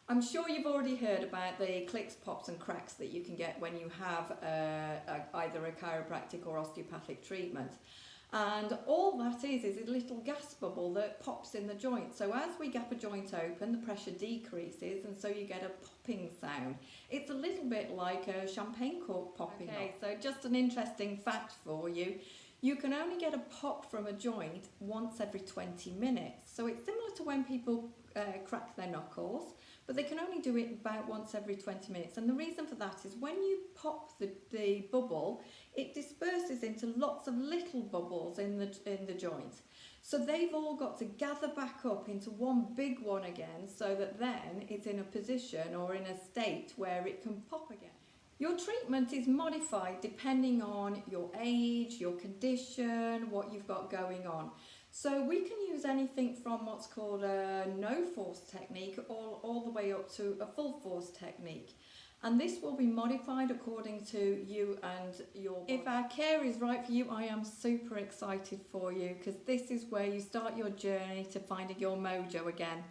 I'm sure you've already heard about the clicks, pops and cracks that you can get when you have either a chiropractic or osteopathic treatment. And all that is a little gas bubble that pops in the joint. So as we gap a joint open, the pressure decreases and so you get a popping sound. It's a little bit like a champagne cork popping. Okay, so just an interesting fact for you. You can only get a pop from a joint once every 20 minutes. So it's similar to when people crack their knuckles, but they can only do it about once every 20 minutes. And the reason for that is when you pop the bubble, it disperses into lots of little bubbles in the joint. So they've all got to gather back up into one big one again so that then it's in a position or in a state where it can pop again. Your treatment is modified depending on your age, your condition, what you've got going on. So we can use anything from what's called a no force technique all the way up to a full force technique. And this will be modified according to you and your body. If our care is right for you, I am super excited for you because this is where you start your journey to finding your mojo again.